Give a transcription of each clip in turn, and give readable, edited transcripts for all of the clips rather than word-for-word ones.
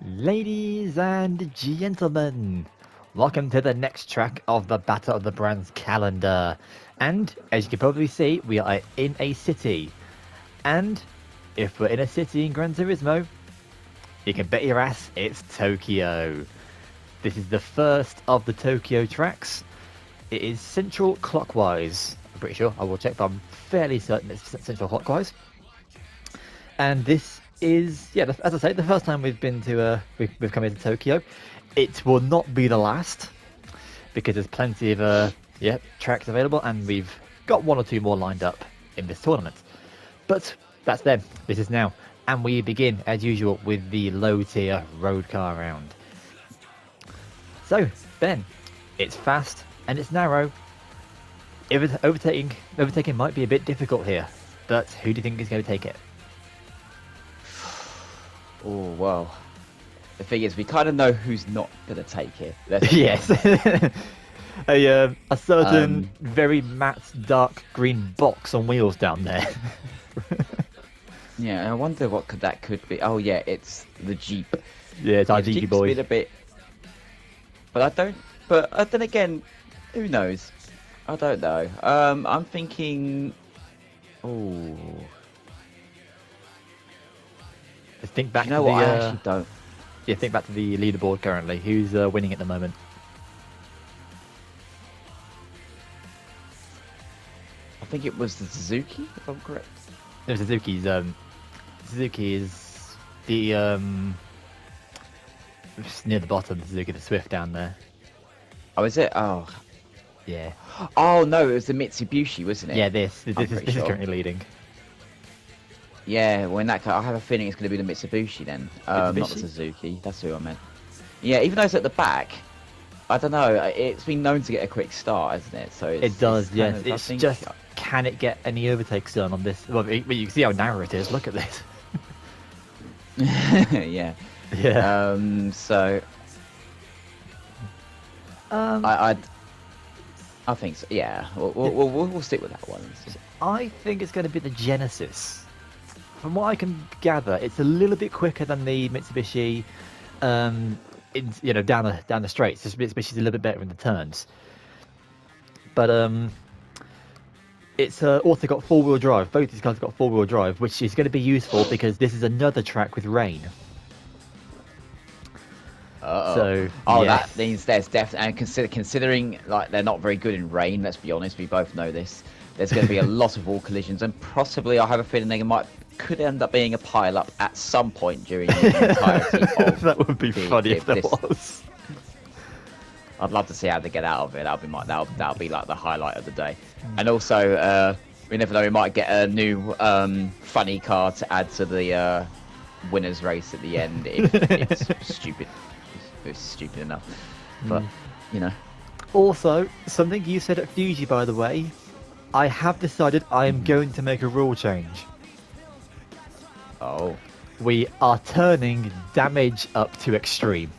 Ladies and gentlemen, welcome to the next track of the Battle of the Brands calendar. And as you can probably see, we are in a city. And if we're in a city in Gran Turismo, you can bet your ass it's Tokyo. This is the first of the Tokyo tracks. It is Central Clockwise. I'm pretty sure. I will check, but I'm fairly certain it's Central Clockwise. And this is, yeah, as I say, the first time we've been to, we've come into Tokyo. It will not be the last, because there's plenty of, tracks available, and we've got one or two more lined up in this tournament. But that's then. This is now. And we begin, as usual, with the low-tier road car round. So, Ben, it's fast and it's narrow. Overtaking might be a bit difficult here, but who do you think is going to take it? Oh, well, the thing is, we kind of know who's not going to take it. Yes. a certain very matte dark green box on wheels down there. Yeah, I wonder what that could be. Oh, yeah, it's the Jeep. Yeah, it's our Jeep's Jeepy boy. been a bit... But then again, who knows? I don't know. I'm thinking... Oh... Think back you know to what? the, I actually don't. Yeah, think back to the leaderboard currently. Who's winning at the moment? I think it was the Suzuki, if I'm correct. No, Suzuki is the just near the bottom. Suzuki, the Swift down there. Oh, is it? Oh. Yeah. Oh no, it was the Mitsubishi, wasn't it? Yeah, this is currently leading. Yeah, well, in that case, I have a feeling it's going to be the Mitsubishi then. Not the Suzuki. That's who I meant. Yeah, even though it's at the back, I don't know. It's been known to get a quick start, hasn't it? So it does. Yes. It's just, can it get any overtakes done on this? Well, you can see how narrow it is. Look at this. Yeah. Yeah. So. I think so. Yeah. We'll stick with that one. I think it's going to be the Genesis. From what I can gather, it's a little bit quicker than the Mitsubishi, down the straights. This Mitsubishi's a little bit better in the turns, but it's also got four-wheel drive. Both these cars have got four-wheel drive, which is going to be useful because this is another track with rain. So, that means there's definitely, and considering like they're not very good in rain. Let's be honest, we both know this. There's going to be a lot of wall collisions, and possibly I have a feeling they could end up being a pile-up at some point during the entirety of that would be funny if there was. I'd love to see how they get out of it. That'll be like the highlight of the day. And also, we never know, we might get a new funny car to add to the winners race at the end if it's stupid. It's stupid enough, but you know. Also, something you said at Fuji, by the way, I have decided I am going to make a rule change. Oh. We are turning damage up to extreme.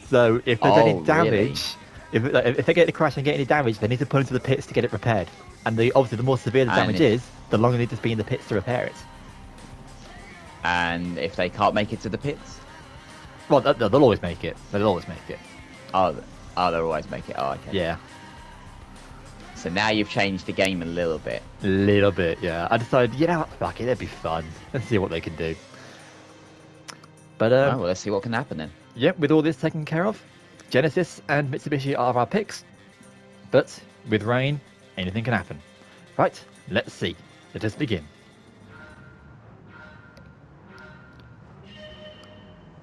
So if there's any damage, really? if they get a crash and get any damage, they need to put into the pits to get it repaired. And obviously the more severe the damage is, the longer they need to be in the pits to repair it. And if they can't make it to the pits? Well, they'll always make it. They'll always make it. Oh, they'll always make it. Oh, okay. Yeah. So now you've changed the game a little bit. A little bit, yeah. I decided, fuck it, that'd be fun. Let's see what they can do. But well, let's see what can happen then. Yep, with all this taken care of, Genesis and Mitsubishi are our picks. But with rain, anything can happen. Right, let's see. Let us begin.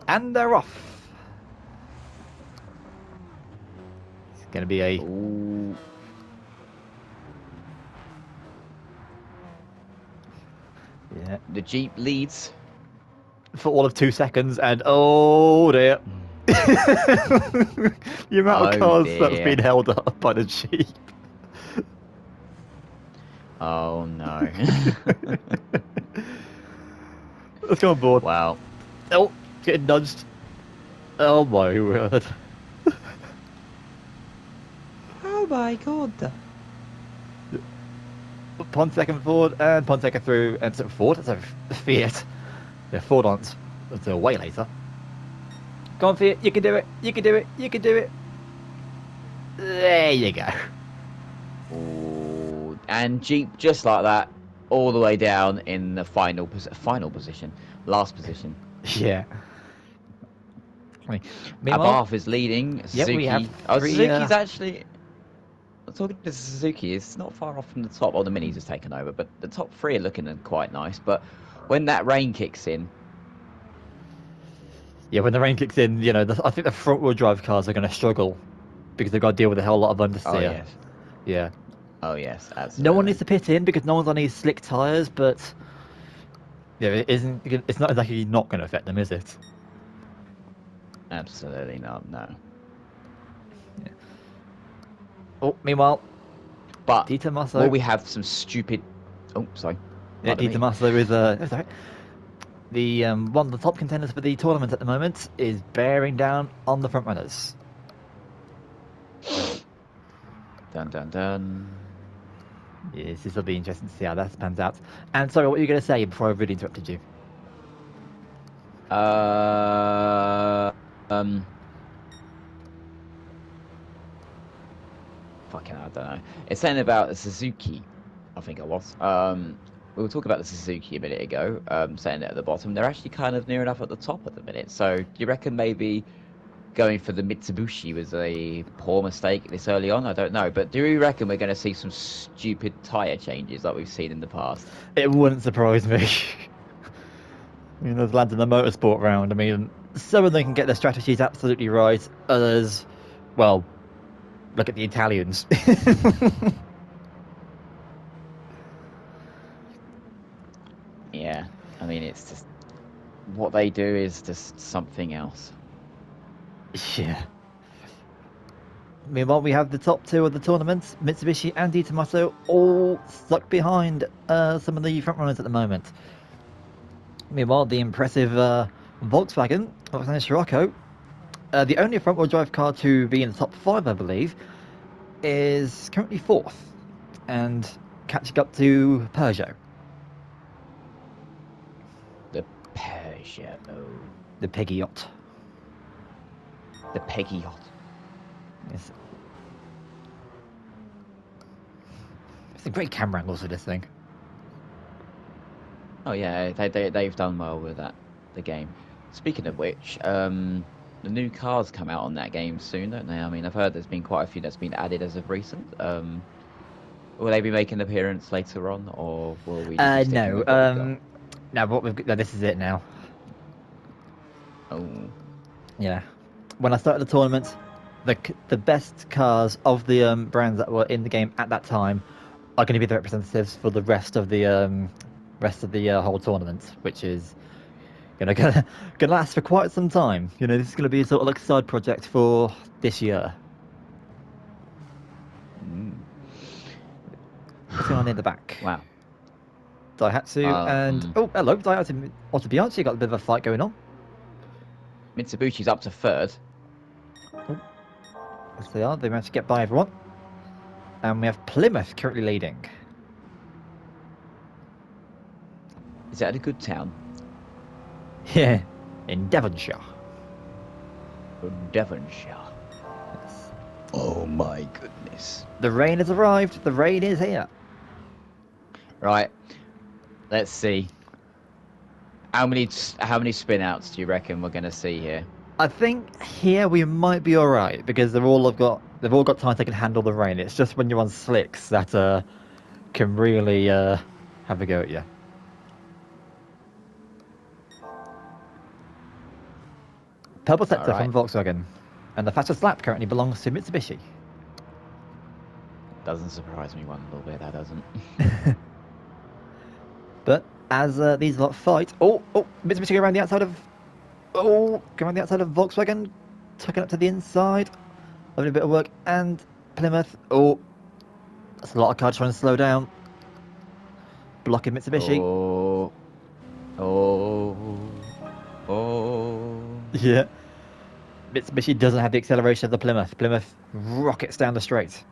And they're off. It's going to be a... Ooh. Yeah. The Jeep leads. For all of 2 seconds, and oh dear. The amount of cars that's been held up by the Jeep. Oh no. Let's go on board. Wow. Oh, getting nudged. Oh my word. Oh my god. Ponsecond forward and Ponsecond through and so forward. That's a Fiat. Yeah, Ford aren't until way later. Go on, Fiat. You can do it. You can do it. You can do it. There you go. Ooh, and Jeep just like that, all the way down in the final position, last position. Yeah. Meanwhile, Abarth is leading. yeah, we have Suzuki. Oh, three. Suzuki's actually. Talking to Suzuki, it's not far off from the top. Well, the minis has taken over, but the top three are looking quite nice. But when that rain kicks in, Yeah, when the rain kicks in, I think the front-wheel drive cars are going to struggle because they've got to deal with a hell lot of oh understeer. yes, Yeah. oh yes, No one absolutely, needs to pit in because no one's on these slick tyres, but yeah, it isn't. It's not exactly not going to affect them, is it? absolutely not. No, Yeah. Oh, meanwhile, but Dieter will Masso. we have some stupid? Oh, sorry, Yeah, pardon Dieter me. Masso is oh, sorry. The one of the top contenders for the tournament at the moment is bearing down on the front runners. Dun dun dun. Yes, this will be interesting to see how that pans out. And sorry, what were you going to say before I really interrupted you? Uh, um, fucking, I don't know. It's saying about the Suzuki. I think I was. We were talking about the Suzuki a minute ago. Saying it at the bottom, they're actually kind of near enough at the top at the minute. So, do you reckon maybe going for the Mitsubishi was a poor mistake this early on? I don't know, but do you reckon we're going to see some stupid tire changes like we've seen in the past? It wouldn't surprise me. I mean, those lads in the motorsport round, I mean, some of them can get their strategies absolutely right. Others, well, look at the Italians. Yeah, I mean, it's just what they do is just something else. Yeah. Meanwhile, we have the top two of the tournament, Mitsubishi and Di Tommaso, all stuck behind some of the front runners at the moment. Meanwhile, the impressive Volkswagen, Alexander Scirocco, the only front-wheel drive car to be in the top five, I believe, is currently fourth and catching up to Peugeot, The Peugeot, the Peggy yacht. the Peggy yacht. Yes. It's a great camera angles for this thing. Oh yeah, they've done well with that, the game. Speaking of which, the new cars come out on that game soon, don't they? I mean, I've heard there's been quite a few that's been added as of recent. Will they be making an appearance later on, or will we just be sticking No. with what we've got? Now what we've got, no, this is it now. Oh, Yeah. When I started the tournament, the best cars of the brands that were in the game at that time are going to be the representatives for the rest of the whole tournament, which is gonna last for quite some time. This is gonna be sort of like a side project for this year. mm. What's going on in the back? Wow. Daihatsu and oh, hello, Daihatsu Autobianchi got a bit of a fight going on. Mitsubishi's up to third. Oh, yes, they are. They managed to get by everyone, and we have Plymouth currently leading. Is that a good town? Yeah, in Devonshire. Devonshire. Yes. Oh my goodness. The rain has arrived. The rain is here. Right. Let's see. How many spin outs do you reckon we're going to see here? I think here we might be all right because they've all got time they can handle the rain. It's just when you're on slicks that can really have a go at you. Purple All sector right. from Volkswagen, and the fastest lap currently belongs to Mitsubishi. Doesn't surprise me one little bit. That doesn't. But as these lot fight, Mitsubishi go around the outside of, Volkswagen, tucking up to the inside, having a bit of work, and Plymouth. Oh, that's a lot of cars trying to slow down, blocking Mitsubishi. Oh. Oh. Oh. Yeah. Mitsubishi doesn't have the acceleration of the Plymouth. Plymouth rockets down the straight.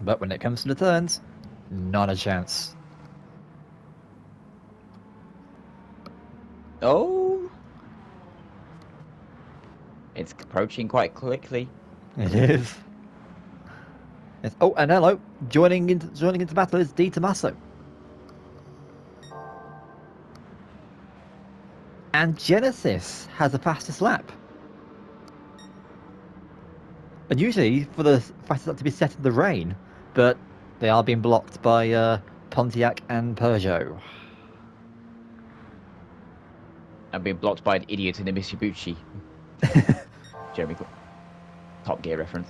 But when it comes to the turns, not a chance. Oh. It's approaching quite quickly. It is. Yes. Oh, and hello. Joining into battle is Di Tommaso. And Genesis has the fastest lap. And usually for the fastest lap to be set in the rain, but they are being blocked by Pontiac and Peugeot. I'm being blocked by an idiot in a Mitsubishi. Jeremy, Top Gear reference.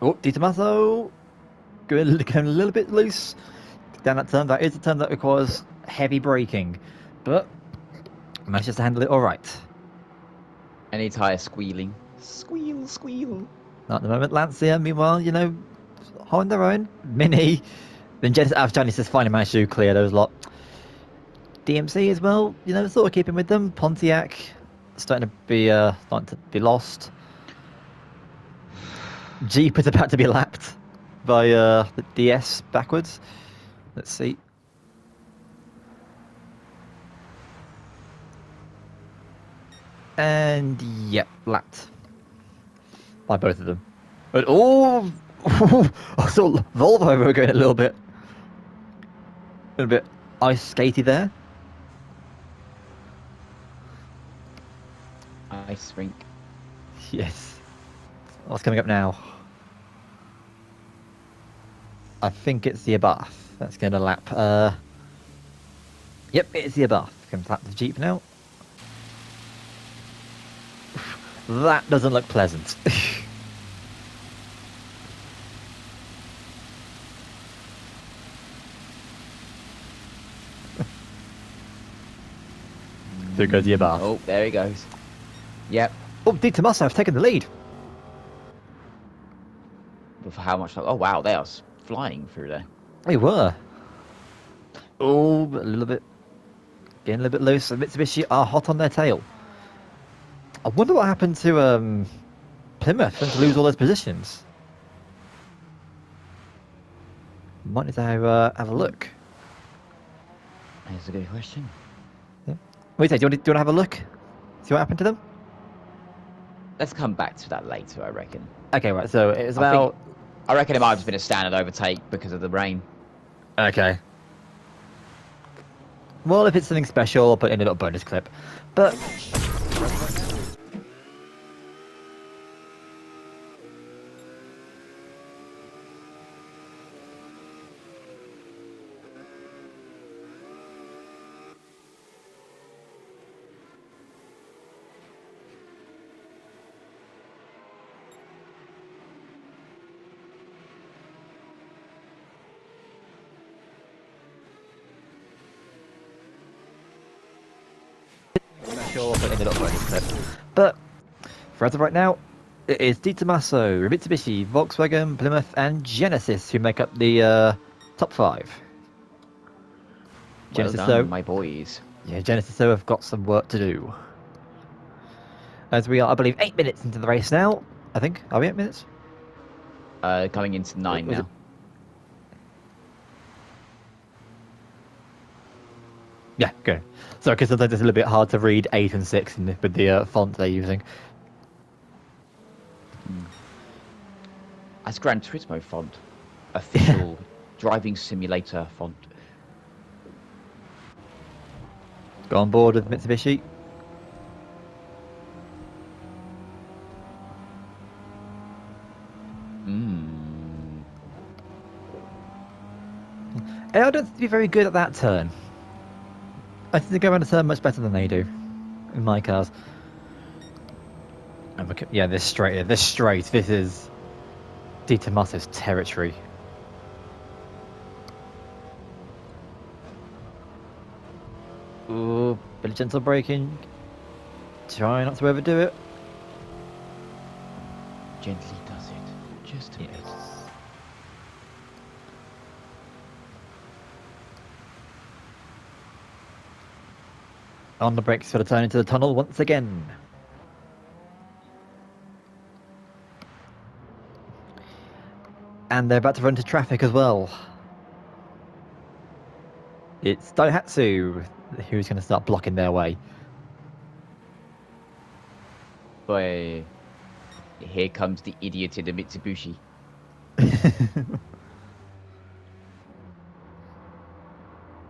Oh, Di Tommaso going a little bit loose down that turn. That is a turn that requires heavy braking, but manages to handle it all right. Any tire squealing. Squeal, squeal. Not at the moment. Lancia, meanwhile, holding their own. Mini. Then Genesis finally managed to clear those lot. DMC as well, sort of keeping with them. Pontiac starting to be lost. Jeep is about to be lapped by the DS backwards. Let's see. And yep, lapped by both of them. But I saw Volvo were going a little bit ice skatey there. Ice rink. Yes. What's coming up now? I think it's the Abarth that's going to lap. Yep, it's the Abarth. Can lap the Jeep now. That doesn't look pleasant. There goes the Abarth. Oh, there he goes. Yep. Oh, Di Tommaso have taken the lead. But for how much? Oh, wow, they are flying through there. They were. Oh, a little bit. Getting a little bit loose. Mitsubishi are hot on their tail. I wonder what happened to Plymouth and to lose all those positions. Might need to have a look. That's a good question. Yeah. What do you say? Do you want to have a look? See what happened to them? Let's come back to that later, I reckon. Okay, right. So it was about. I reckon it might have just been a standard overtake because of the rain. Okay. Well, if it's something special, I'll put in a little bonus clip. But sure, I'll put in a little bonus clip. But for as of right now, it is Di Tommaso, Mitsubishi, Volkswagen, Plymouth, and Genesis who make up the top 5. Well done, my boys. Yeah, Genesis though have got some work to do. As we are, I believe, 8 minutes into the race now. I think. Are we 8 minutes? Coming into 9 now. Yeah, good. So, because sometimes it's a little bit hard to read 8 and 6 with the font they're using. That's Gran Turismo font. Official driving simulator font. Go on board with Mitsubishi. I don't think to be very good at that turn. I think they go around the turn much better than they do in my cars. And look at, yeah, this straight. This is Di Tommaso's territory. Ooh, bit of gentle braking. Try not to overdo it. Gently does it. Just a bit. On the brakes for the turn into the tunnel once again. And they're about to run into traffic as well. It's Daihatsu who's going to start blocking their way. Boy, here comes the idiot in the Mitsubishi.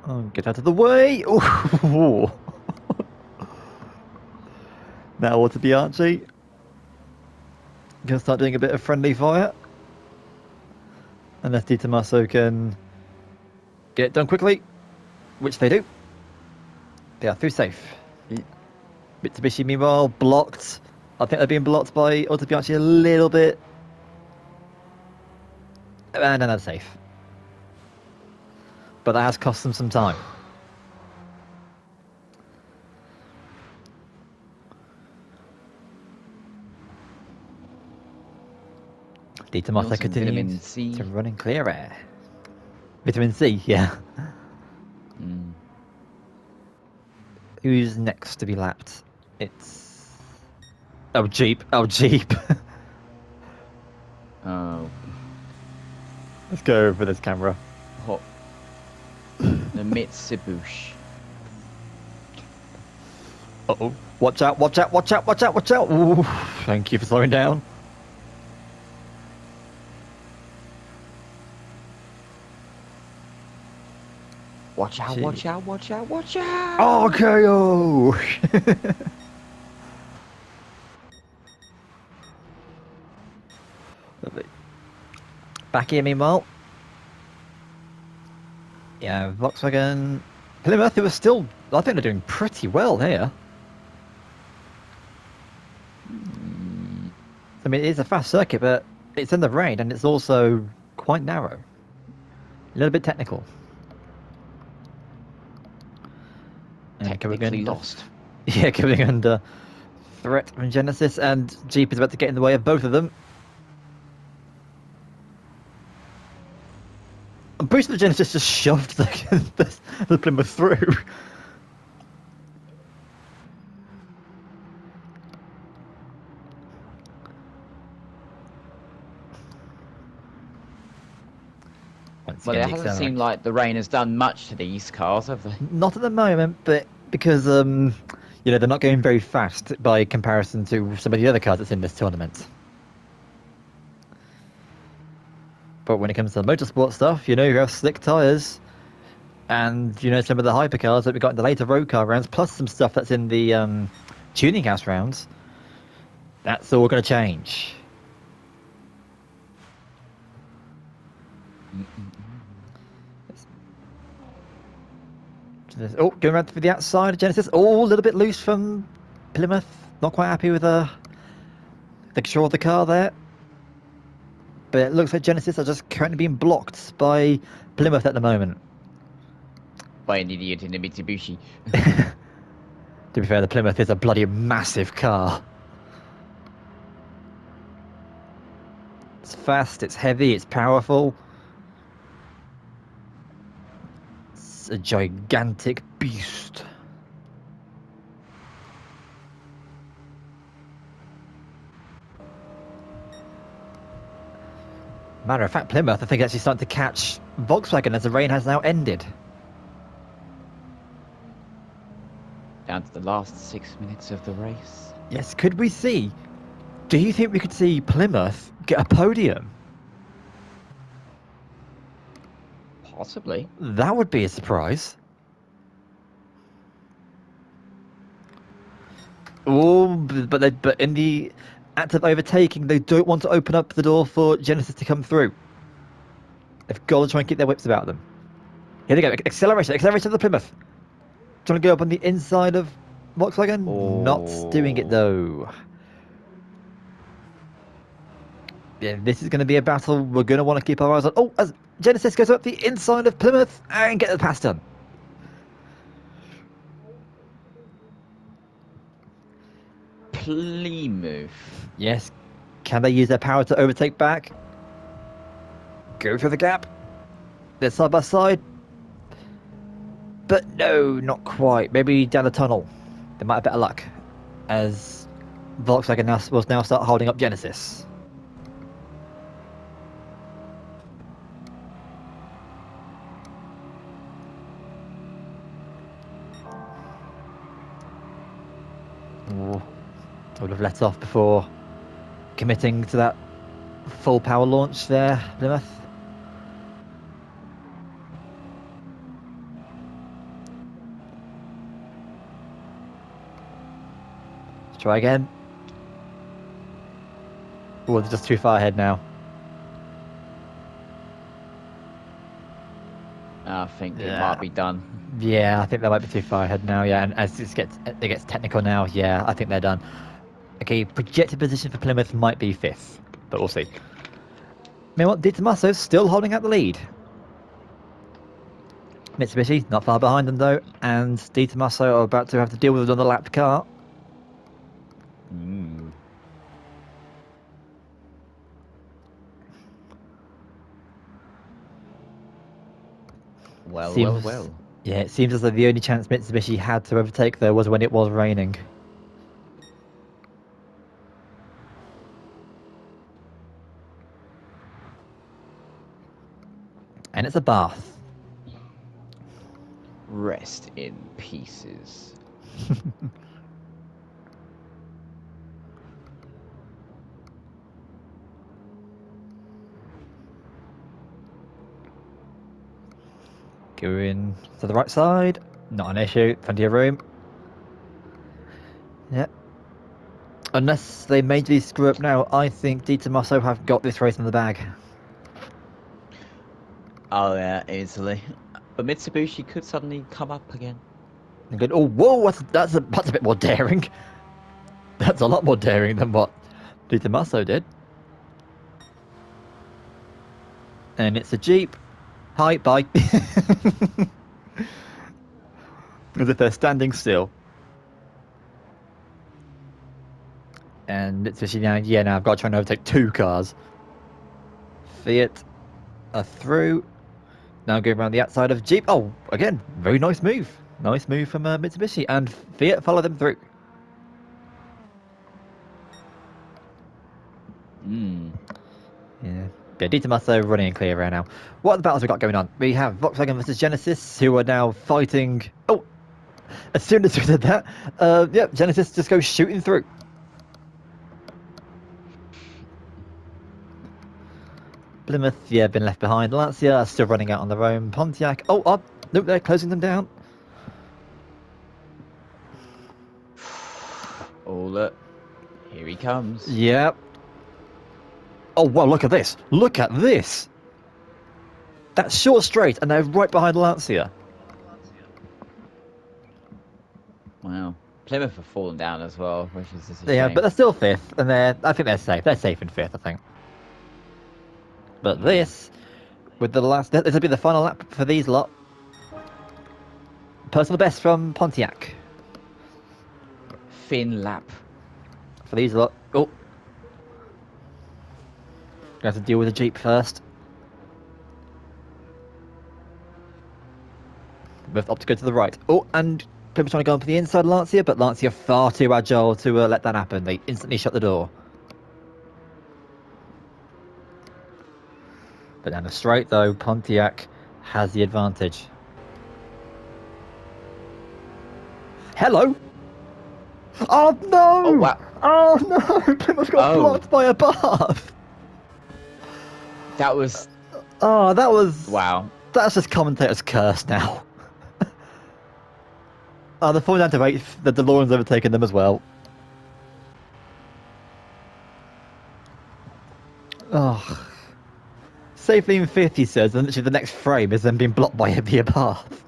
Oh, get out of the way! Ooh. Now what to be Archie? Gonna start doing a bit of friendly fire. Unless Di Tommaso can get it done quickly, which they do. They are through safe. Mitsubishi, meanwhile, blocked. I think they're being blocked by Autobianchi a little bit. And then they're safe. But that has cost them some time. Di Tommaso Some vitamin continues C. to run in clear air. Vitamin C, yeah. Who's next to be lapped? It's... Oh, Jeep. Oh, Jeep. Oh, Let's go for this camera. hot. The Mitsubishi. Uh-oh. Watch out, watch out, watch out, watch out, watch out. Ooh, thank you for slowing down. Watch out, watch out, watch out, watch out! Oh, KO! Lovely. Back here, meanwhile. Yeah, Volkswagen. Plymouth, who are still, I think they're doing pretty well here. I mean, it is a fast circuit, but it's in the rain and it's also quite narrow. A little bit technical. And Technically lost. Yeah, coming under threat from Genesis, and Jeep is about to get in the way of both of them. I'm pretty sure the Genesis just shoved the Plymouth through. Well, it hasn't seemed like the rain has done much to these cars, have they? Not at the moment, but because you know, they're not going very fast by comparison to some of the other cars that's in this tournament. But when it comes to the motorsport stuff, you know, you have slick tyres, and you know, some of the hypercars that we got in the later road car rounds, plus some stuff that's in the tuning house rounds. That's all going to change. Oh, going around for the outside of Genesis. Oh, a little bit loose from Plymouth. Not quite happy with the control of the car there. But it looks like Genesis are just currently being blocked by Plymouth at the moment. By an idiot in the Mitsubishi. To be fair, the Plymouth is a bloody massive car. It's fast, it's heavy, it's powerful. It's a gigantic beast. Matter of fact, Plymouth, I think, actually starting to catch Volkswagen as the rain has now ended. Down to the last 6 minutes of the race. Yes, could we see? Do you think we could see Plymouth get a podium? Possibly. That would be a surprise. Oh, but in the act of overtaking, they don't want to open up the door for Genesis to come through. They've got to try and keep their whips about them. Here they go. Acceleration of the Plymouth. Trying to go up on the inside of Volkswagen. Oh. Not doing it though. Yeah, this is going to be a battle we're going to want to keep our eyes on. Oh, as Genesis goes up the inside of Plymouth and get the pass done. Plymouth. Yes. Can they use their power to overtake back? Go through the gap. They're side by side. But no, not quite. Maybe down the tunnel. They might have better luck. As Volkswagen will now start holding up Genesis. Oh, I would have let off before committing to that full power launch there, Plymouth. Let's try again. Oh, they're just too far ahead now. I think it might be done. Yeah, I think they might be too far ahead now. Yeah, and as it gets technical now, yeah, I think they're done. Okay, projected position for Plymouth might be 5th, but we'll see. Meanwhile, Di Tomaso's still holding out the lead. Mitsubishi not far behind them though, and Di Tomaso are about to have to deal with another lapped car. Mm. Well. Yeah, it seems as though the only chance Mitsubishi had to overtake there was when it was raining. And it's a bath. Rest in pieces. Going to the right side. Not an issue. Plenty of room. Yep. Unless they majorly screw up now, I think Di Tomaso have got this race in the bag. Oh yeah, easily. But Mitsubishi could suddenly come up again. And go, oh, whoa, that's a bit more daring. That's a lot more daring than what Di Tomaso did. And it's a Jeep. Hi, bye. As if they're standing still. And Mitsubishi now, yeah, now I've got to try and overtake 2 cars. Fiat are through. Now going around the outside of Jeep. Oh, again, very nice move. Nice move from Mitsubishi. And Fiat follow them through. Yeah. Yeah, Di Tomaso running clear right now. What are the battles we got going on? We have Volkswagen versus Genesis, who are now fighting. Oh, as soon as we did that, yeah, Genesis just goes shooting through. Plymouth, yeah, been left behind. Lancia are still running out on their own. Pontiac, oh, nope, they're closing them down. Oh look, here he comes. Yep. Oh, well, look at this. Look at this. That's short straight, and they're right behind Lancia. Wow. Plymouth have fallen down as well, which is just a Yeah, shame. but they're still 5th, and I think they're safe. They're safe in 5th, I think. But this, with the last, this will be the final lap for these lot. Personal best from Pontiac. Fin lap. For these lot. Oh. Gonna have to deal with the Jeep first. Both opt to go to the right. Oh, and Plymouth trying to go on for the inside Lancia, but Lancia far too agile to let that happen. They instantly shut the door. But down the straight, though, Pontiac has the advantage. Hello! Oh, no! Oh, wow. Oh, no! Plymouth got blocked by a bath! That was... Oh, that was... Wow. That's just commentator's curse now. Oh, they're falling down to 8th. The DeLorean's overtaken them as well. Oh. Safely in 5th, he says, and literally the next frame is then being blocked by a bath.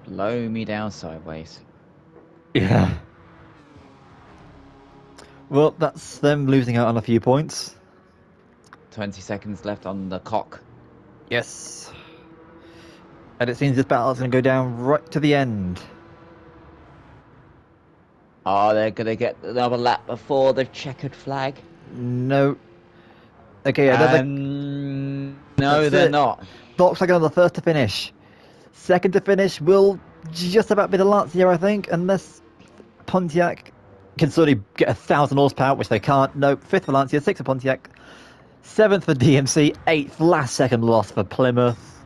Blow me down sideways. Yeah. Well, that's them losing out on a few points. 20 seconds left on the clock. Yes. And it seems this battle's going to go down right to the end. Oh, they're going to get another lap before the checkered flag. No. Okay, another... No, they're not. Volkswagen are the first to finish. Second to finish will just about be the Lancia, I think, unless Pontiac can suddenly get 1,000 horsepower, which they can't. No, 5th for Lancia, 6th for Pontiac, 7th for DMC, 8th last second loss for Plymouth.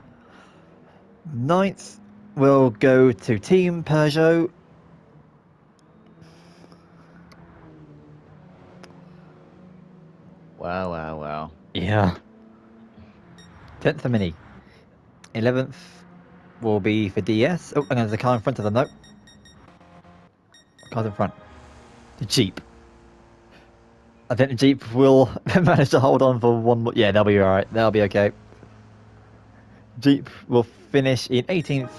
Ninth will go to Team Peugeot. Wow. Yeah. 10th for Mini. 11th will be for DS. Oh, and there's a car in front of them, though. Car's in front. The Jeep. I think the Jeep will manage to hold on for one more. Yeah, they'll be alright. They'll be okay. Jeep will finish in 18th.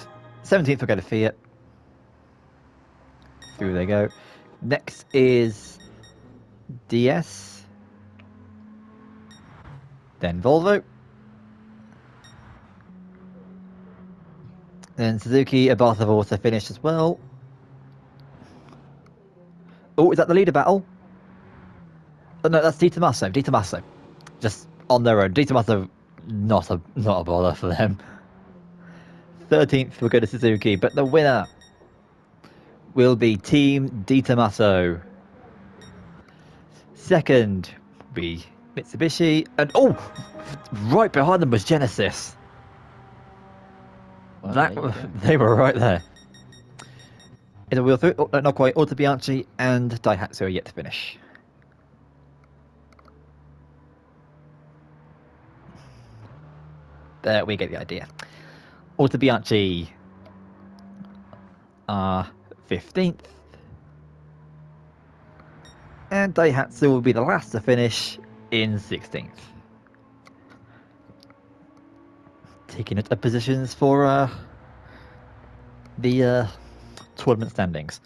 17th will go to Fiat. Through they go. Next is DS. Then Volvo. Then Suzuki, Abarth have also finished as well. Oh, is that the leader battle? Oh, no, that's Di Tommaso. Di Tommaso. Just on their own. Di Tommaso, not a bother for them. 13th will go to Suzuki, but the winner will be Team Di Tommaso. Second will be Mitsubishi. And oh, right behind them was Genesis. Well, That there you go. they were right there. In the wheel through, not quite. Auto Bianchi and Daihatsu are yet to finish. There we get the idea. Auto Bianchi are 15th, and Daihatsu will be the last to finish in 16th. Taking up positions for the tournament standings.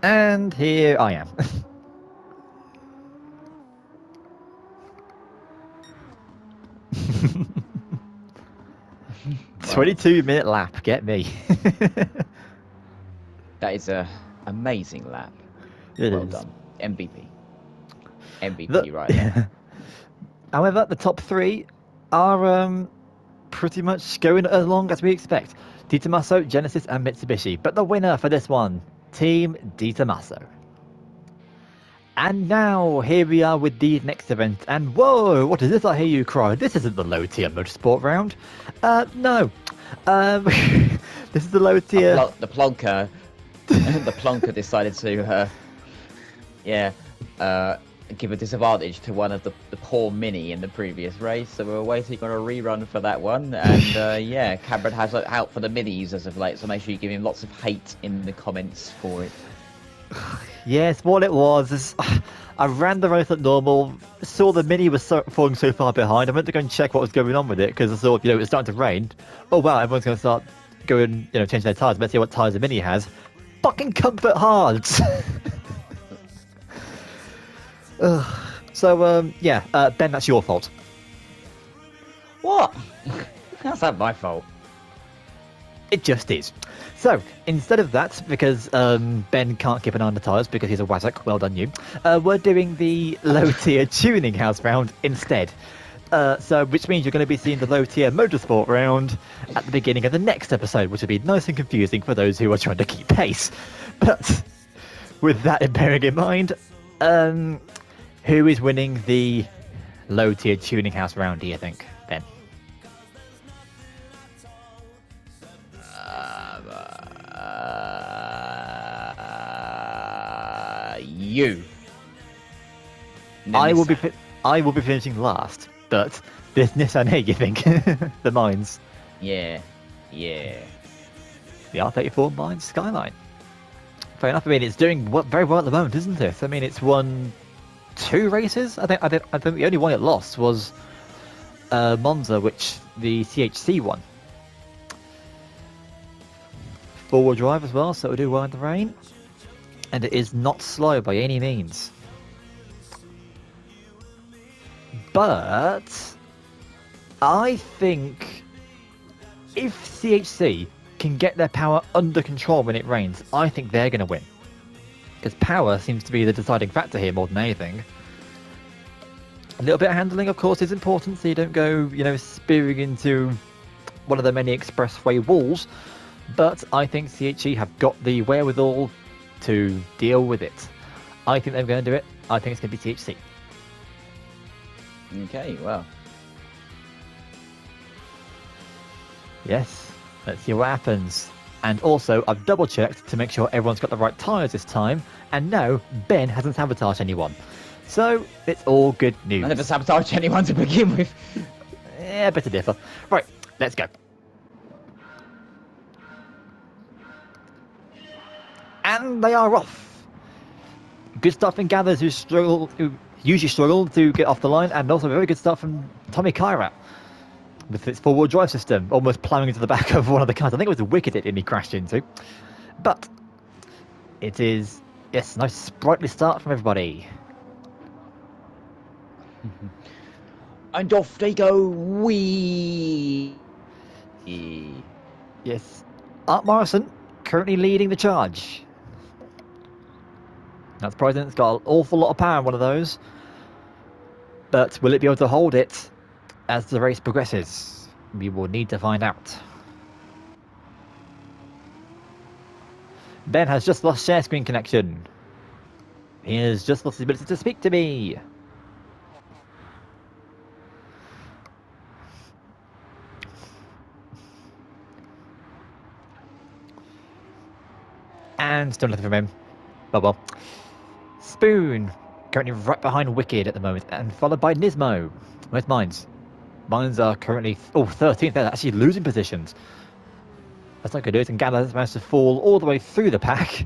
And here I am. 22-minute lap, get me. That is a amazing lap. It Well is. done. MVP right Yeah. there. However, the top three are pretty much going along as we expect. Di Tommaso, Genesis, and Mitsubishi. But the winner for this one, Team Di Tommaso. And now, here we are with the next event. And whoa, what is this I hear you cry? This isn't the low tier motorsport round. No. This is the low tier. The plonker. The plonker decided to, give a disadvantage to one of the poor Mini in the previous race. So we're waiting on a rerun for that one. And Cameron has it out for the Minis as of late. So make sure you give him lots of hate in the comments for it. Yes, what it was is I ran the race like normal, saw the Mini was falling so far behind. I went to go and check what was going on with it because I thought, it was starting to rain. Oh wow, everyone's going to start going, changing their tyres. Let's see what tyres the Mini has. Fucking comfort hards. Ben, that's your fault. What? How's that my fault? It just is. So, instead of that, because Ben can't keep an eye on the tyres because he's a wazzock, well done you, we're doing the low-tier tuning house round instead. Which means you're going to be seeing the low-tier motorsport round at the beginning of the next episode, which will be nice and confusing for those who are trying to keep pace. But with that bearing in mind, who is winning the low-tier tuning house round, do you think, Ben? You. I will be finishing last, but this Nissan here, you think? The mines. Yeah. The R34 Mines Skyline. Fair enough. I mean, it's doing very well at the moment, isn't it? I mean, it's won 2 races. I think the only one it lost was Monza, which the CHC won. 4-wheel drive as well, so it'll do well in the rain. And it is not slow by any means. But I think if CHC can get their power under control when it rains, I think they're going to win. Because power seems to be the deciding factor here more than anything. A little bit of handling, of course, is important, so you don't go, spearing into one of the many expressway walls. But I think CHE have got the wherewithal to deal with it. I think they're going to do it. I think it's going to be THC. Okay, well. Yes. Let's see what happens. And also, I've double checked to make sure everyone's got the right tyres this time. And no, Ben hasn't sabotaged anyone. So, it's all good news. I never sabotaged anyone to begin with. Yeah, better differ. Right, let's go. And they are off. Good stuff from Gathers, who usually struggle to get off the line, and also very good stuff from Tommy Kyrat with its four-wheel drive system, almost ploughing into the back of one of the cars. I think it was a Wicked it he crashed into. But it is, yes, nice sprightly start from everybody. And off they go. Wee. Yes, Art Morrison currently leading the charge. That's President's got an awful lot of power in one of those. But will it be able to hold it as the race progresses? We will need to find out. Ben has just lost share screen connection. He has just lost his ability to speak to me. And still nothing from him. But well. Spoon, currently right behind Wicked at the moment, and followed by Nismo. Where's Mines? Mines are currently 13th. They're actually losing positions. That's not good news, and Gala has managed to fall all the way through the pack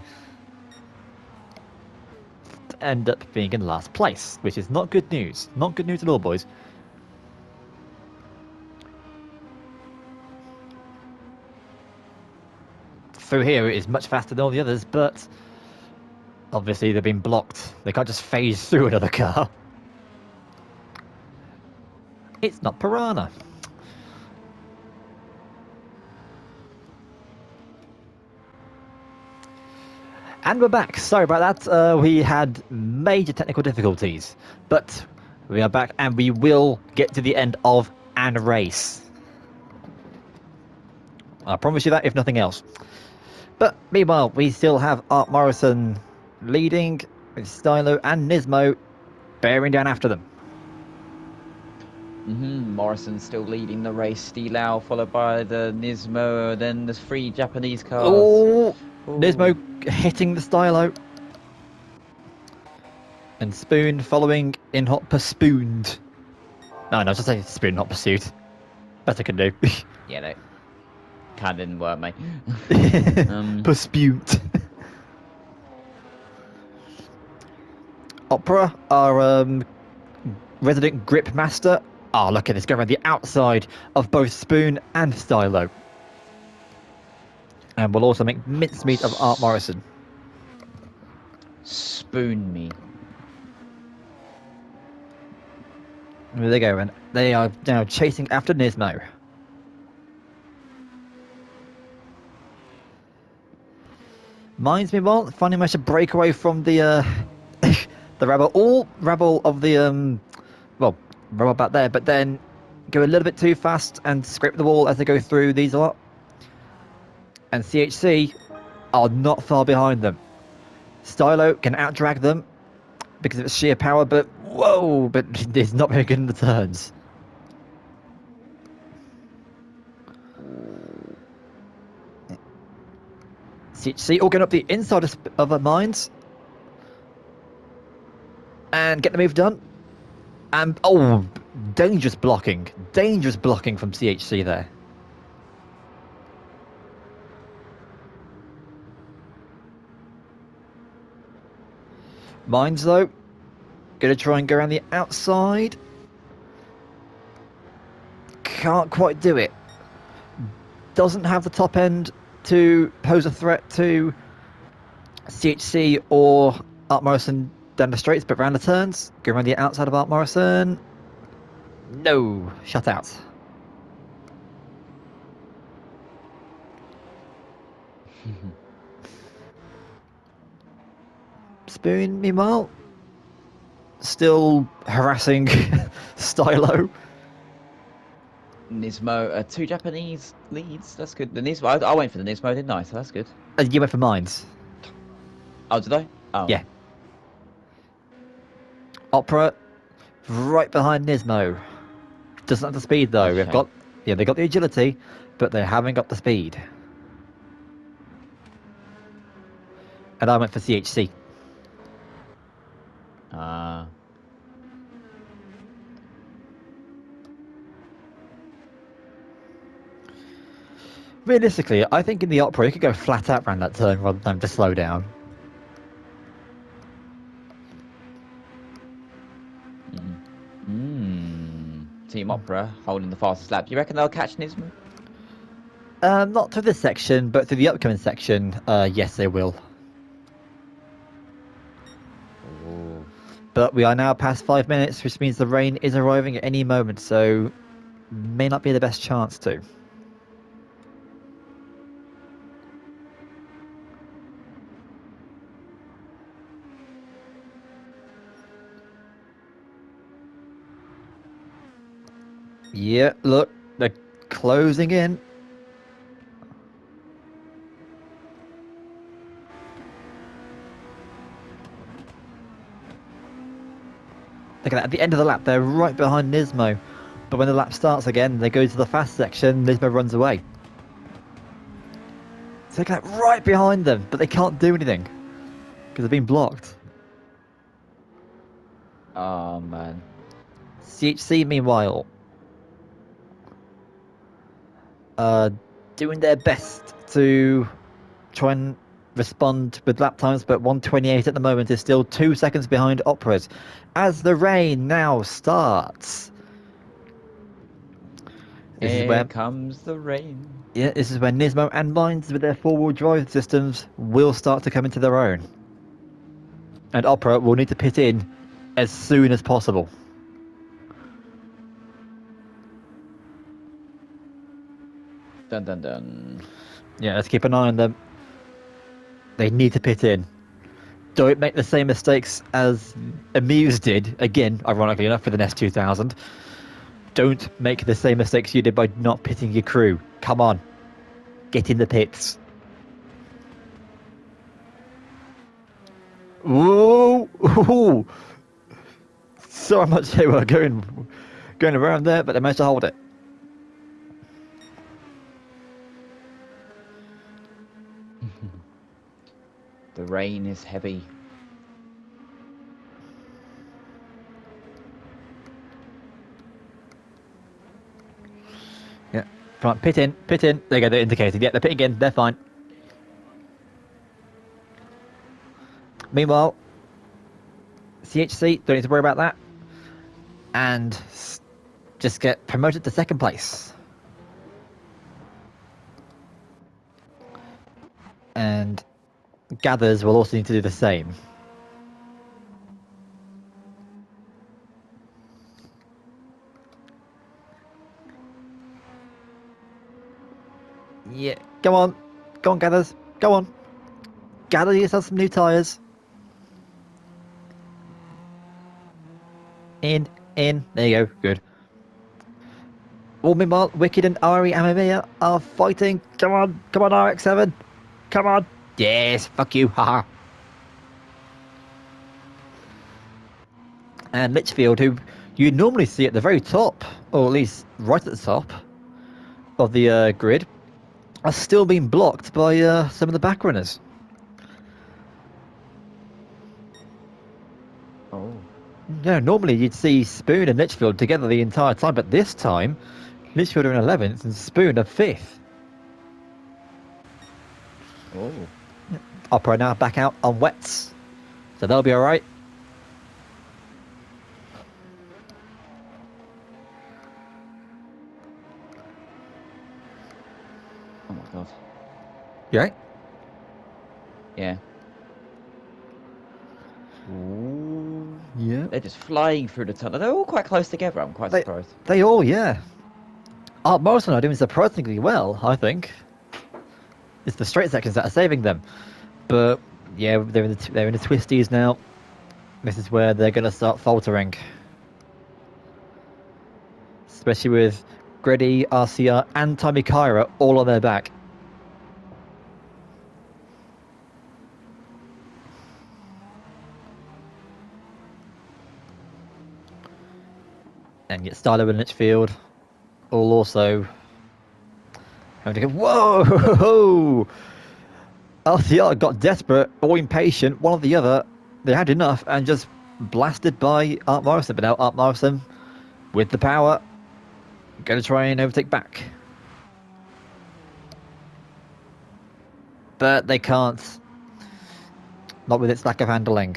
to end up being in last place, which is not good news. Not good news at all, boys. Through here it is much faster than all the others, but obviously they've been blocked. They can't just phase through another car. It's not Piranha. And we're back. Sorry about that. We had major technical difficulties, but we are back and we will get to the end of an race. I promise you that, if nothing else. But meanwhile, we still have Art Morrison leading with Stylo and Nismo bearing down after them. Morrison still leading the race. Stilau followed by the Nismo. Then there's 3 Japanese cars. Oh, Nismo hitting the Stylo. And Spoon following in hot Spooned. No, just say Spoon, not Pursued. Better can do. Yeah, no. Kind of didn't work, mate. Pursuit. Opera, our resident grip master. Oh, look at this, going around the outside of both Spoon and Stylo. And we'll also make mincemeat of Art Morrison. Spoon me. There they go, and they are now chasing after Nismo. Mines, meanwhile, finally managed to break away from the the rebel. All rebel of the rebel back there, but then go a little bit too fast and scrape the wall as they go through these a lot. And CHC are not far behind them. Stylo can outdrag them because of its sheer power, but whoa, but it's not very good in the turns. CHC all going up the inside of the mines and get the move done. And dangerous blocking from CHC there. Mines though, gonna try and go around the outside. Can't quite do it. Doesn't have the top end to pose a threat to CHC or Art Morrison down the straights, but around the turns, go around the outside of Art Morrison. No, shut out. Spoon, meanwhile, still harassing Stylo. Nismo, 2 Japanese leads. That's good. The Nismo, I went for the Nismo, didn't I? So that's good. You went for Mines. Oh, did I? Oh. Yeah. Opera right behind Nismo. Doesn't have the speed though. Okay. We've got Yeah, they got the agility, but they haven't got the speed. And I went for CHC. Realistically, I think in the Opera, you could go flat out around that turn rather than just slow down. Team Opera holding the fastest lap. You reckon they'll catch Nismo? Not through this section, but through the upcoming section, yes, they will. Ooh. But we are now past 5 minutes, which means the rain is arriving at any moment, so may not be the best chance to. Yeah, look, they're closing in. Look at that, at the end of the lap, they're right behind Nismo. But when the lap starts again, they go to the fast section, Nismo runs away. So they're right behind them, but they can't do anything because they've been blocked. Oh man. CHC, meanwhile, doing their best to try and respond with lap times, but 1:28 at the moment is still 2 seconds behind Operas. As the rain now starts. This is Here where, comes the rain. yeah, this is where Nismo and Mines with their four-wheel drive systems will start to come into their own. And Opera will need to pit in as soon as possible. Dun dun dun. Yeah, let's keep an eye on them. They need to pit in. Don't make the same mistakes as Amuse did, again, ironically enough, for the Nest 2000. Don't make the same mistakes you did by not pitting your crew. Come on. Get in the pits. Whoa! Ooh. So much they were going around there, but they managed to hold it. The rain is heavy. Yeah. Come on, pit in, pit in. There you go, they're indicated. Yeah, they're pitting in, they're fine. Meanwhile, CHC, don't need to worry about that. And just get promoted to second place. And Gathers will also need to do the same. Yeah, go on. Go on, Gathers. Go on. Gather yourself some new tyres. In. There you go. Good. Well, meanwhile, Wicked and Ari Amamiya are fighting. Come on, RX-7. Come on. Yes, fuck you. Haha. And Litchfield, who you normally see at the very top, or at least right at the top of the grid, are still being blocked by some of the back runners. Oh. No, normally you'd see Spoon and Litchfield together the entire time, but this time, Litchfield are in 11th and Spoon are 5th. Oh. Opera now back out on wets, so they'll be alright. Oh my god. You right? Yeah. Ooh. Yeah. They're just flying through the tunnel. They're all quite close together. I'm quite surprised. They all, yeah. Art Morrison are doing surprisingly well, I think. It's the straight sections that are saving them. But yeah, they're in the twisties now. This is where they're going to start faltering. Especially with Grady, RCR, and Tommy Kyra all on their back. And yet Stylo and Litchfield all also having to go, whoa! LCR got desperate or impatient, one or the other. They had enough and just blasted by Art Morrison. But now Art Morrison, with the power, going to try and overtake back. But they can't. Not with its lack of handling.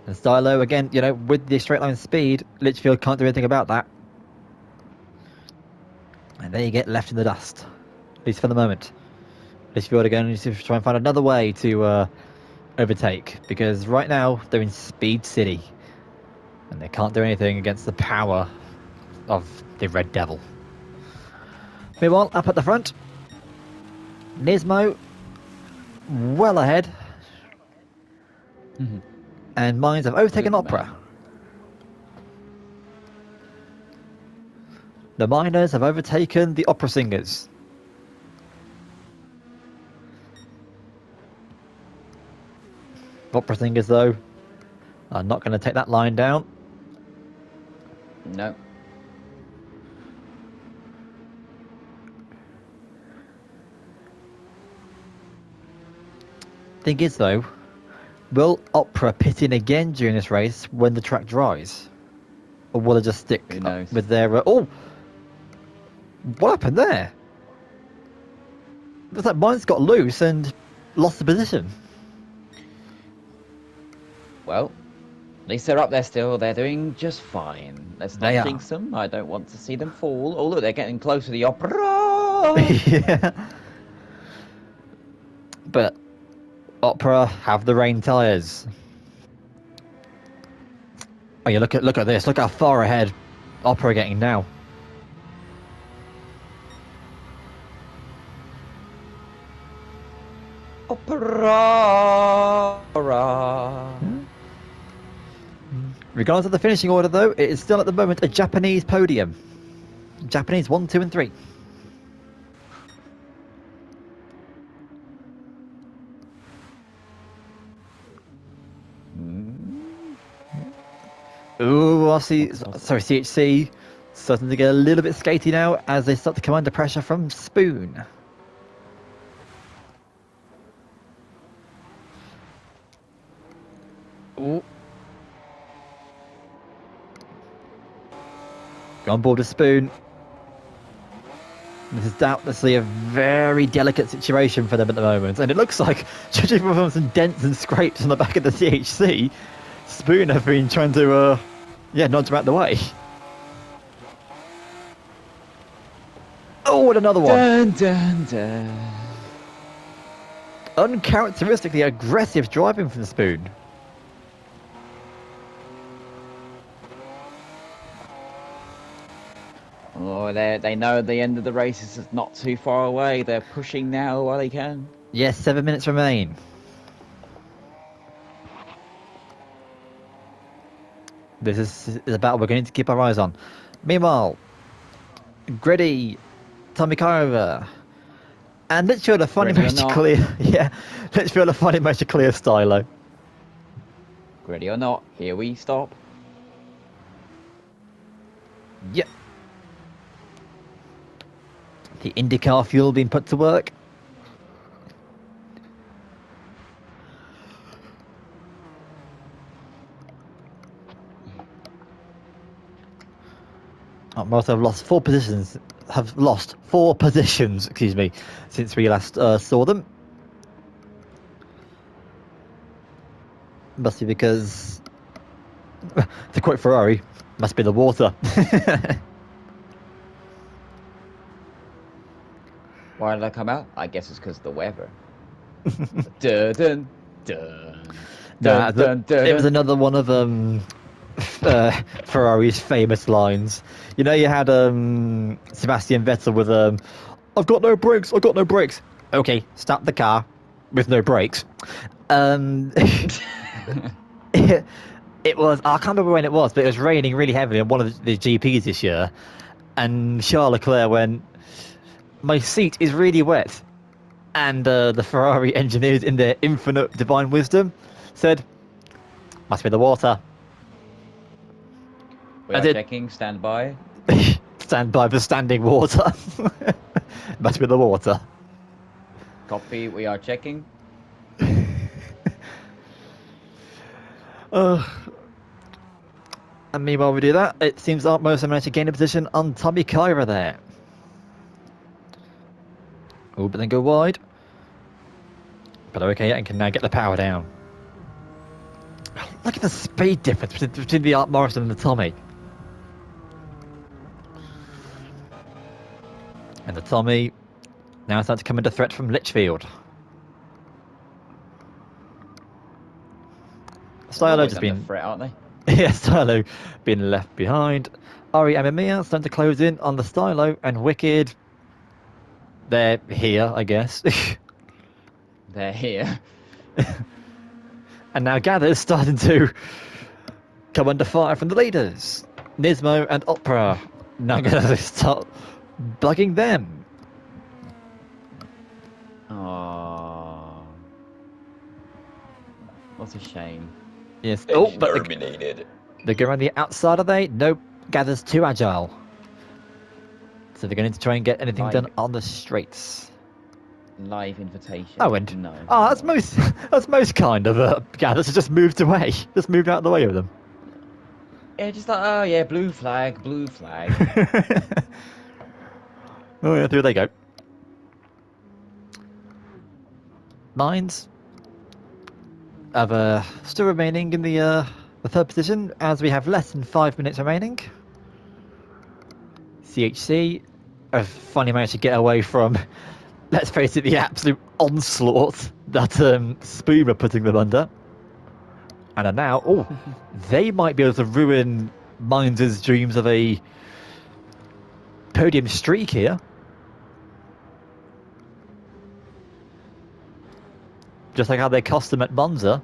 And Stylo, again, you know, with the straight line speed, Litchfield can't do anything about that. And there you get left in the dust. At least for the moment. Litchfield again needs to try and find another way to overtake. Because right now, they're in Speed City. And they can't do anything against the power of the Red Devil. Meanwhile, up at the front, Nismo, well ahead. And Mines have overtaken Good Opera. man. The Miners have overtaken the Opera Singers. Opera Singers, though, are not going to take that line down. No. Thing is, though, will Opera pit in again during this race when the track dries? Or will it just stick Who knows? with their... oh! What happened there? Looks like Mines got loose and lost the position. Well, at least they're up there still. They're doing just fine. Let's They not are. jinx them. I don't want to see them fall. Oh, look, they're getting close to the Opera. Yeah. But Opera have the rain tyres. Oh yeah, look at this. Look how far ahead Opera are getting now. Opera. Regardless of the finishing order, though, it is still at the moment a Japanese podium. Japanese 1, 2, and 3. Ooh, CHC starting to get a little bit skaty now as they start to come under pressure from Spoon. Ooh. Go on board with Spoon. This is doubtlessly a very delicate situation for them at the moment, and it looks like, judging from some dents and scrapes on the back of the CHC, Spoon have been trying to, nudge them out the way. Oh, and another one. Dun, dun, dun. Uncharacteristically aggressive driving from Spoon. Oh, they know the end of the race is not too far away. They're pushing now while they can. Yes, 7 minutes remain. This is a battle we're going to keep our eyes on. Meanwhile, Gritty, Tomikova, and Litchfield are finally Gritty or managed to not. clear. Yeah, Litchfield are finally managed to clear Stylo. Ready or not, here we stop. Yep. The IndyCar fuel being put to work. Most have lost 4 positions. Have lost 4 positions, excuse me, since we last saw them. Must be because, to quote Ferrari, must be the water. Why did I come out? I guess it's because of the weather. Dun, dun, dun, Nah, dun, dun, dun, it was dun. another one of Ferrari's famous lines. You know, you had Sebastian Vettel with I've got no brakes. I've got no brakes. Okay, stop the car with no brakes. It was, I can't remember when it was, but it was raining really heavily on one of the GPs this year, and Charles Leclerc went, my seat is really wet, and the Ferrari engineers, in their infinite divine wisdom, said, must be the water. We I are did. checking. Stand by. Stand by for standing water. Must be the water. Copy. We are checking. And meanwhile we do that, it seems Artmost managed to gain a position on Tommy Kyra there. Oh, but then go wide. But okay, and can now get the power down. Look at the speed difference between the Art Morrison and the Tommy. And the Tommy now starting to come into threat from Litchfield. They're Stylo always just under been... threat, aren't they? Yeah, Stylo being left behind. Ari and Mia starting to close in on the Stylo, and Wicked... They're here, I guess. They're here. And now Gather's starting to come under fire from the leaders. Nismo and Opera now going to start bugging them. Oh, what a shame. Yes. Oh, but Exterminated. they're going around the outside, are they? Nope. Gather's too agile. So they're going to try and get anything Live, done on the straights. live invitation. Oh, and no. oh, that's most that's most kind of Gather to just moved away, just moved out of the way with them. Yeah, just like, oh yeah, blue flag, blue flag. Oh yeah, through they go. Mines have still remaining in the third position as we have less than 5 minutes remaining. CHC have finally managed to get away from, let's face it, the absolute onslaught that Spoon are putting them under. And are now, oh, they might be able to ruin Mines' dreams of a podium streak here. Just like how they cost them at Monza,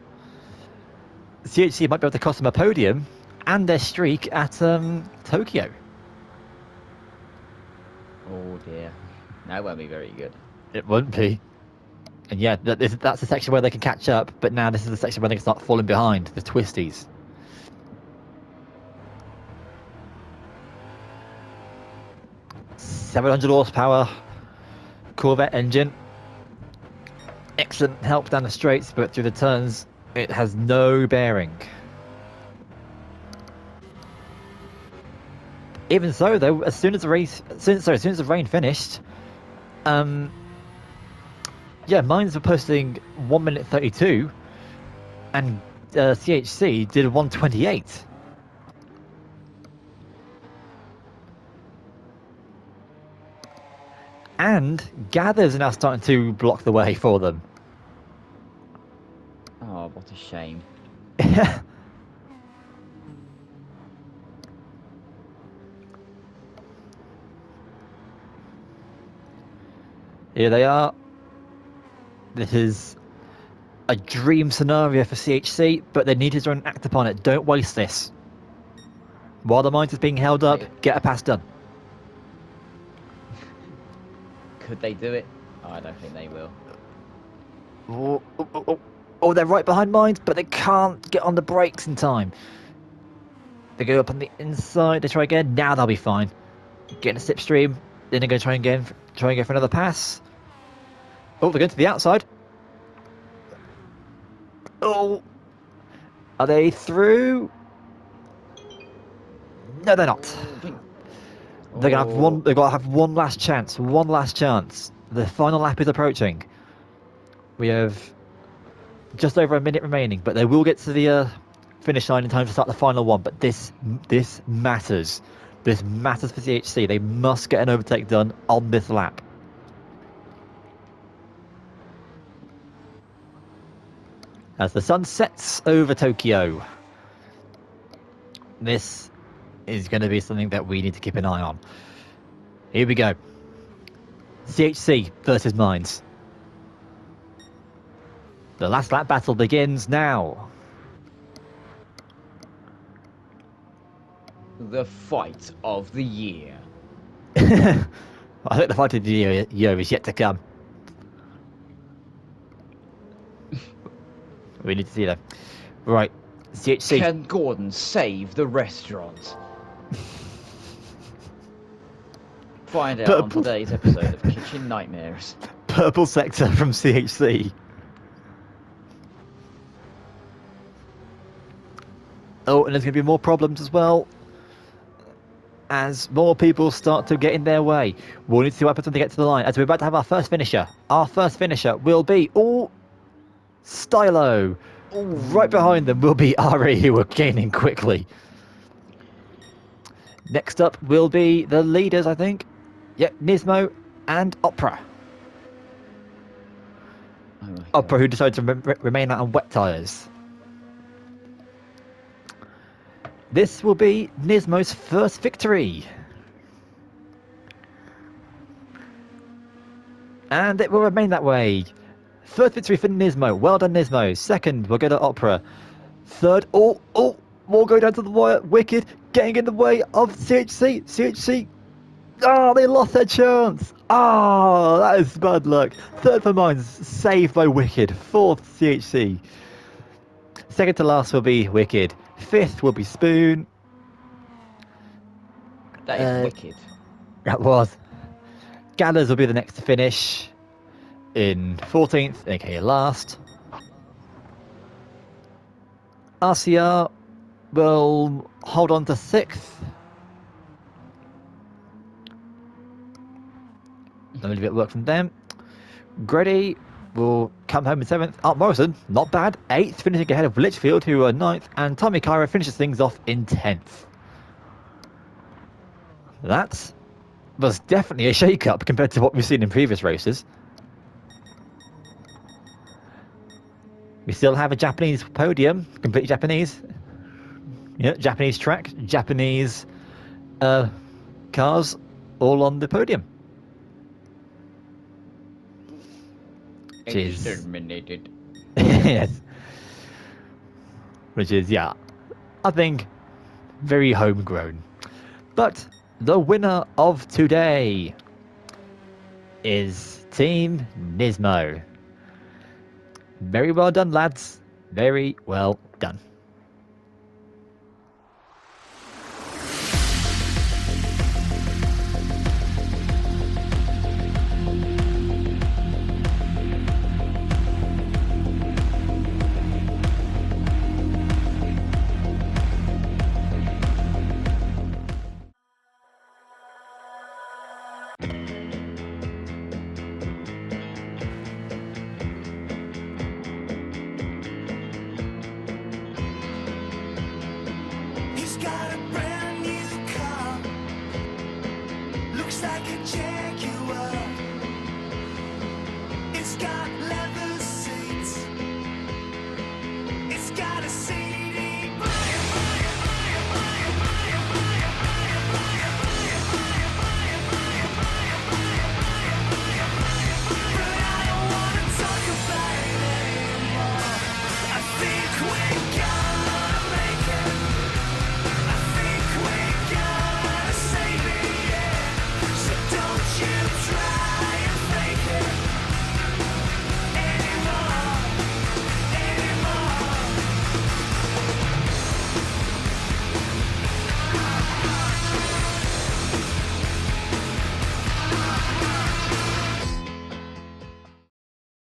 CHC might be able to cost them a podium and their streak at Tokyo. Oh dear. That won't be very good. It won't be. And yeah, that's the section where they can catch up, but now this is the section where they can start falling behind, the twisties. .700 horsepower Corvette engine. Excellent help down the straights, but through the turns, it has no bearing. Even so, though, as soon as the rain finished, yeah, Mines were posting 1 minute 32, and CHC did 1:28. And Gathers are now starting to block the way for them. Oh, what a shame. Here they are. This is a dream scenario for CHC, but they need to act upon it. Don't waste this. While the Mines is being held up, get a pass done. Could they do it? Oh, I don't think they will. Oh, they're right behind Mines, but they can't get on the brakes in time. They go up on the inside, they try again, now they'll be fine. Get in a slipstream, then they're going to try and go for another pass. Oh, they're going to the outside. Oh, are they through? No, they're not. They're gonna have one. They've got to have one last chance. One last chance. The final lap is approaching. We have just over a minute remaining, but they will get to the finish line in time to start the final one. But this matters. This matters for CHC. They must get an overtake done on this lap. As the sun sets over Tokyo, this is going to be something that we need to keep an eye on. Here we go. CHC versus Mines. The last lap battle begins now. The fight of the year. I think the fight of the year is yet to come. We need to see that. Right, CHC. Can Gordon save the restaurant? Find out on Purple. today's episode of Kitchen Nightmares. Purple sector from CHC. Oh, and there's going to be more problems as well. As more people start to get in their way. We'll need to see what happens when they get to the line. As we're about to have our first finisher. Our first finisher will be... Oh, Stylo. Ooh. Right behind them will be Ari, who are gaining quickly. Next up will be the leaders, I think. Yep, Nismo and Opera. Oh my Opera, God. who decided to remain out on wet tyres. This will be Nismo's first victory. And it will remain that way. First victory for Nismo. Well done, Nismo. Second, we'll go to Opera. Third, more go down to the wire. Wicked getting in the way of CHC. CHC. Oh, they lost their chance. Oh, that is bad luck. Third for Mines, saved by Wicked. Fourth, CHC. Second to last will be Wicked. Fifth will be Spoon. That is wicked. That was. Gallers will be the next to finish in 14th, aka last. RCR will hold on to 6th. A little bit of work from them. Grady will come home in 7th. Art Morrison, not bad. 8th, finishing ahead of Litchfield, who are 9th. And Tommy Kyra finishes things off in 10th. That was definitely a shake-up compared to what we've seen in previous races. We still have a Japanese podium, completely Japanese. Yeah, Japanese track, Japanese cars, all on the podium. Which is... Exterminated. yes. Which is, yeah, I think very homegrown. But the winner of today is Team Nismo. Very well done, lads. Very well done.